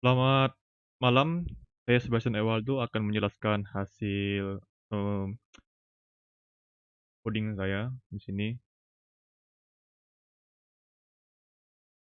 Selamat malam, saya Sebastian Ewaldo akan menjelaskan hasil, coding saya di sini,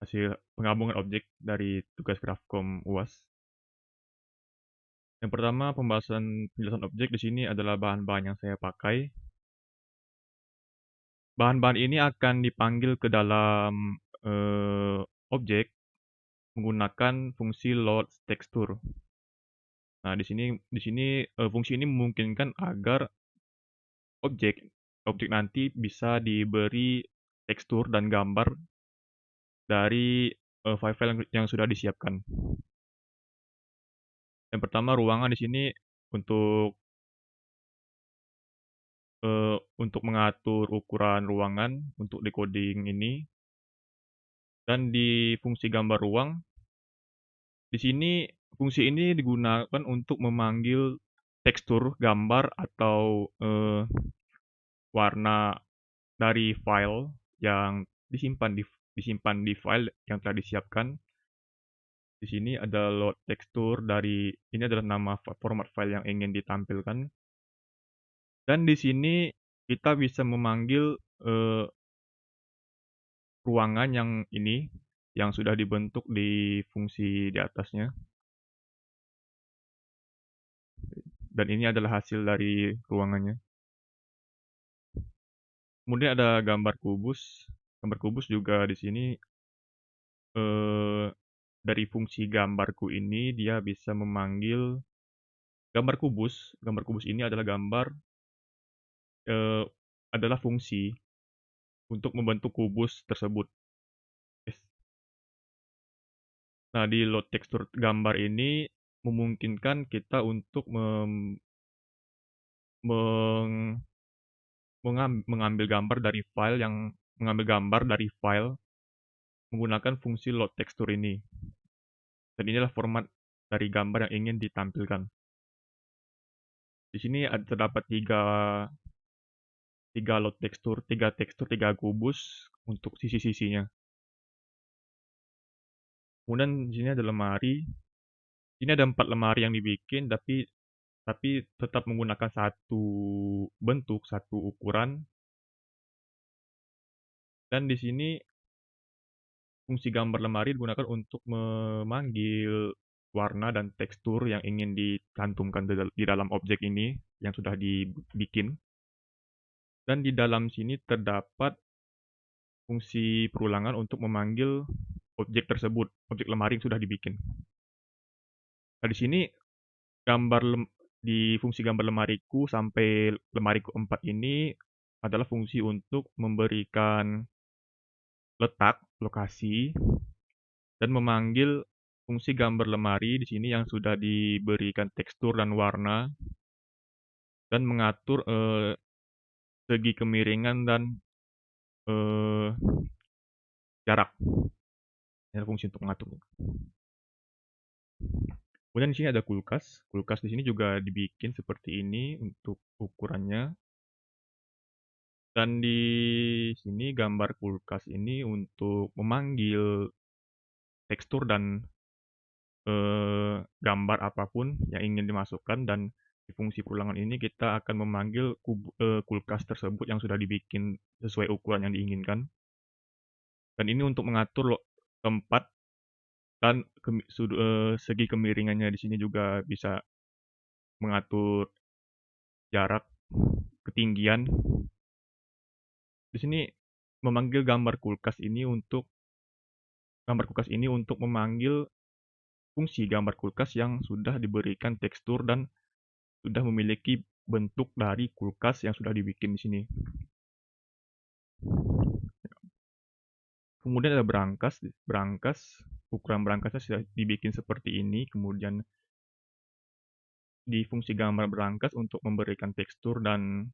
hasil penggabungan objek dari tugas Grafkom UAS. Yang pertama, pembahasan penjelasan objek di sini adalah bahan-bahan yang saya pakai. Bahan-bahan ini akan dipanggil ke dalam, objek menggunakan fungsi load texture. Nah, di sini, fungsi ini memungkinkan agar objek objek nanti bisa diberi tekstur dan gambar dari, file-file yang sudah disiapkan. Yang pertama ruangan di sini untuk, untuk mengatur ukuran ruangan untuk decoding ini, dan di fungsi gambar ruang, di sini fungsi ini digunakan untuk memanggil tekstur gambar atau, warna dari file yang disimpan di file yang telah disiapkan. Di sini ada load tekstur dari ini adalah nama format file yang ingin ditampilkan. Dan di sini kita bisa memanggil, ruangan yang sudah dibentuk di fungsi di atasnya, dan ini adalah hasil dari ruangannya. Kemudian ada gambar kubus. Gambar kubus juga di sini, eee, dari fungsi gambarku ini dia bisa memanggil gambar kubus. Gambar kubus ini adalah eee, adalah fungsi untuk membentuk kubus tersebut. Nah, di load tekstur gambar ini memungkinkan kita untuk meng mengambil gambar dari file menggunakan fungsi load tekstur ini. Dan inilah format dari gambar yang ingin ditampilkan. Di sini terdapat tiga tekstur, tiga kubus untuk sisi-sisinya. Kemudian di sini ada lemari. Ini ada 4 lemari yang dibikin, tapi tetap menggunakan satu bentuk, satu ukuran. Dan di sini fungsi gambar lemari digunakan untuk memanggil warna dan tekstur yang ingin dicantumkan di dalam objek ini yang sudah dibikin. Dan di dalam sini terdapat fungsi perulangan untuk memanggil objek tersebut, objek lemari yang sudah dibikin. Nah, di sini gambar di fungsi gambar lemariku sampai lemariku 4 ini adalah fungsi untuk memberikan letak, lokasi, dan memanggil fungsi gambar lemari di sini yang sudah diberikan tekstur dan warna, dan mengatur, segi kemiringan dan, eee, jarak. Ini fungsi untuk mengatur. Kemudian di sini ada kulkas. Kulkas di sini juga dibikin seperti ini untuk ukurannya. Dan di sini gambar kulkas ini untuk memanggil tekstur dan gambar apapun yang ingin dimasukkan, dan di fungsi perulangan ini kita akan memanggil kulkas tersebut yang sudah dibikin sesuai ukuran yang diinginkan. Dan ini untuk mengatur tempat dan segi kemiringannya di sini juga bisa mengatur jarak, ketinggian. Di sini memanggil gambar kulkas ini untuk memanggil fungsi gambar kulkas yang sudah diberikan tekstur dan sudah memiliki bentuk dari kulkas yang sudah dibikin di sini. Kemudian ada berangkas. Ukuran berangkasnya sudah dibikin seperti ini. Kemudian di fungsi gambar berangkas untuk memberikan tekstur dan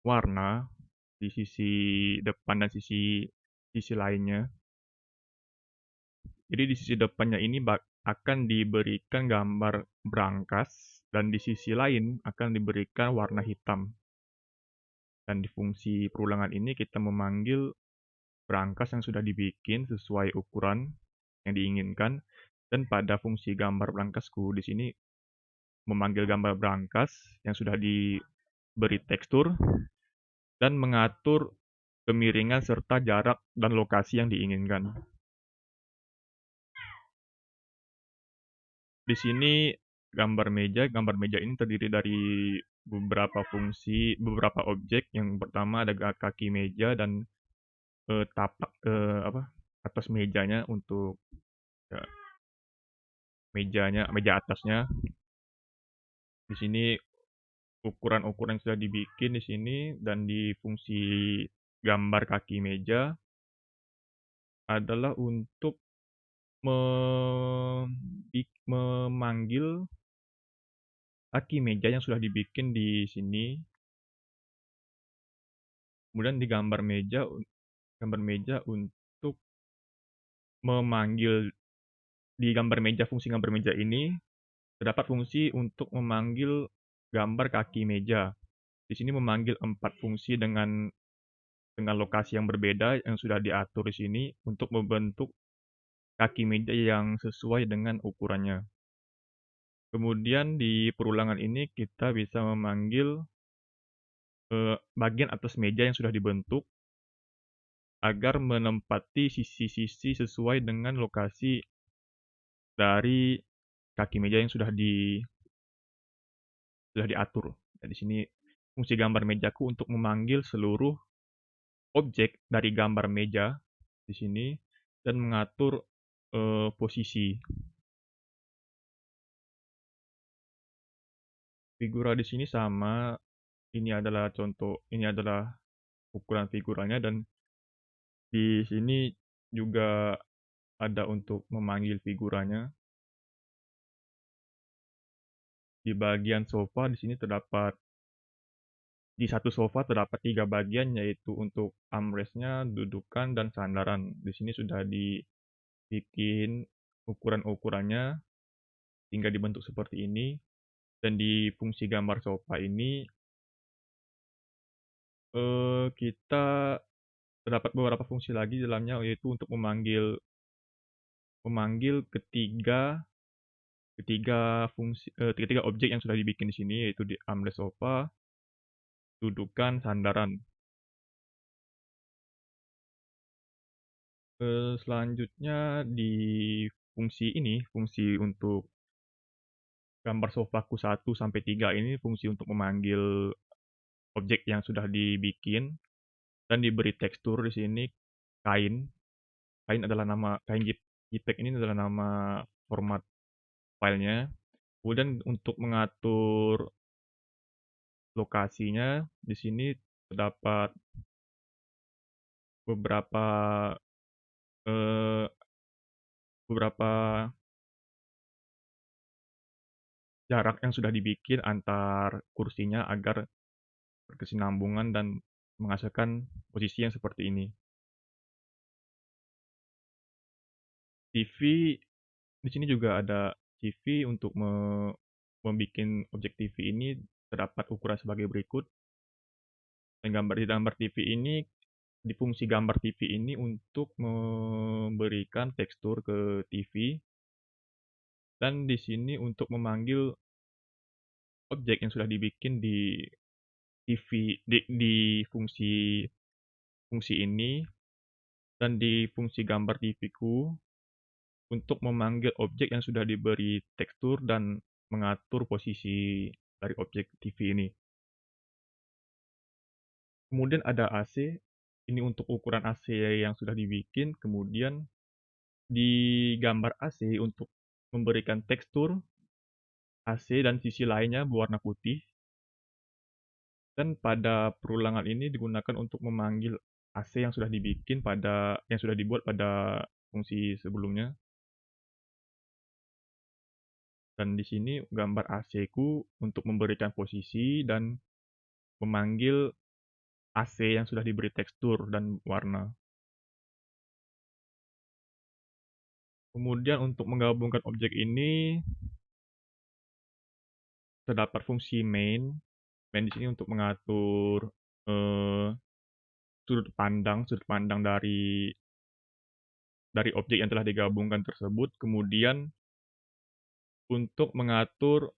warna di sisi depan dan sisi lainnya. Jadi di sisi depannya ini akan diberikan gambar berangkas, dan di sisi lain akan diberikan warna hitam. Dan di fungsi perulangan ini kita memanggil berangkas yang sudah dibikin sesuai ukuran yang diinginkan, Dan pada fungsi gambar berangkasku di sini memanggil gambar berangkas yang sudah diberi tekstur dan mengatur kemiringan serta jarak dan lokasi yang diinginkan. Di sini gambar meja ini terdiri dari beberapa objek. Yang pertama ada kaki meja dan tapak atas mejanya untuk ya, meja atasnya. Di sini ukuran-ukuran yang sudah dibikin di sini dan di fungsi gambar kaki meja adalah untuk memanggil kaki meja yang sudah dibikin di sini. Kemudian di gambar meja untuk memanggil di gambar meja fungsi gambar meja ini terdapat fungsi untuk memanggil gambar kaki meja. Di sini memanggil 4 fungsi dengan lokasi yang berbeda yang sudah diatur di sini untuk membentuk kaki meja yang sesuai dengan ukurannya. Kemudian di perulangan ini kita bisa memanggil bagian atas meja yang sudah dibentuk agar menempati sisi-sisi sesuai dengan lokasi dari kaki meja yang sudah diatur. Nah, di sini fungsi gambar mejaku untuk memanggil seluruh objek dari gambar meja di sini dan mengatur posisi. Figura di sini sama, ini adalah ukuran figuranya dan di sini juga ada untuk memanggil figuranya. Di bagian sofa di satu sofa terdapat 3 bagian yaitu untuk armrest-nya, dudukan, dan sandaran. Di sini sudah dibikin ukuran-ukurannya hingga dibentuk seperti ini. Dan di fungsi gambar sofa ini kita terdapat beberapa fungsi lagi di dalamnya yaitu untuk memanggil memanggil ketiga objek yang sudah dibikin di sini yaitu di armrest sofa, dudukan, sandaran. Selanjutnya di fungsi untuk gambar sofaku 1 sampai 3 ini fungsi untuk memanggil objek yang sudah dibikin dan diberi tekstur di sini kain. Kain JPEG ini adalah nama format filenya. Kemudian untuk mengatur lokasinya di sini terdapat beberapa eh, beberapa jarak yang sudah dibikin antar kursinya agar berkesinambungan dan menghasilkan posisi yang seperti ini. TV di sini juga ada TV untuk membuat objek TV ini terdapat ukuran sebagai berikut. Dan gambar TV ini di fungsi gambar TV ini untuk memberikan tekstur ke TV dan di sini untuk memanggil objek yang sudah dibikin di TV di fungsi ini dan di fungsi gambar TV-ku untuk memanggil objek yang sudah diberi tekstur dan mengatur posisi dari objek TV ini. Kemudian ada AC, ini untuk ukuran AC yang sudah dibikin, kemudian di gambar AC untuk memberikan tekstur AC dan sisi lainnya berwarna putih. Dan pada perulangan ini digunakan untuk memanggil AC yang sudah dibuat pada fungsi sebelumnya. Dan di sini gambar AC-ku untuk memberikan posisi dan memanggil AC yang sudah diberi tekstur dan warna. Kemudian untuk menggabungkan objek ini terdapat fungsi main. Main di sini untuk mengatur eh, sudut pandang dari objek yang telah digabungkan tersebut. Kemudian untuk mengatur,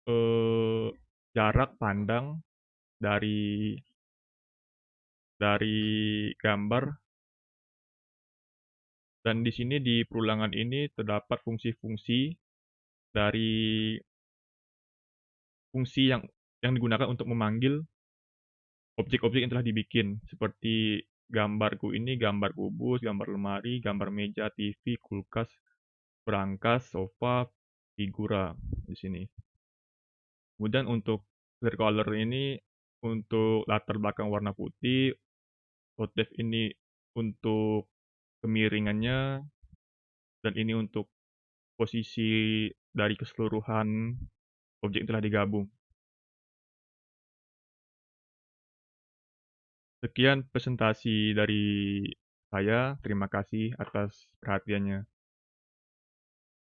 eee, jarak pandang dari gambar, dan di sini di perulangan ini terdapat fungsi-fungsi dari fungsi yang digunakan untuk memanggil objek-objek yang telah dibikin, seperti gambarku ini gambar kubus, gambar lemari, gambar meja, TV, kulkas, berangkas, sofa, figura di sini. Kemudian untuk clear color ini untuk latar belakang warna putih, hot depth ini untuk kemiringannya, dan ini untuk posisi dari keseluruhan objek yang telah digabung. Sekian presentasi dari saya, terima kasih atas perhatiannya.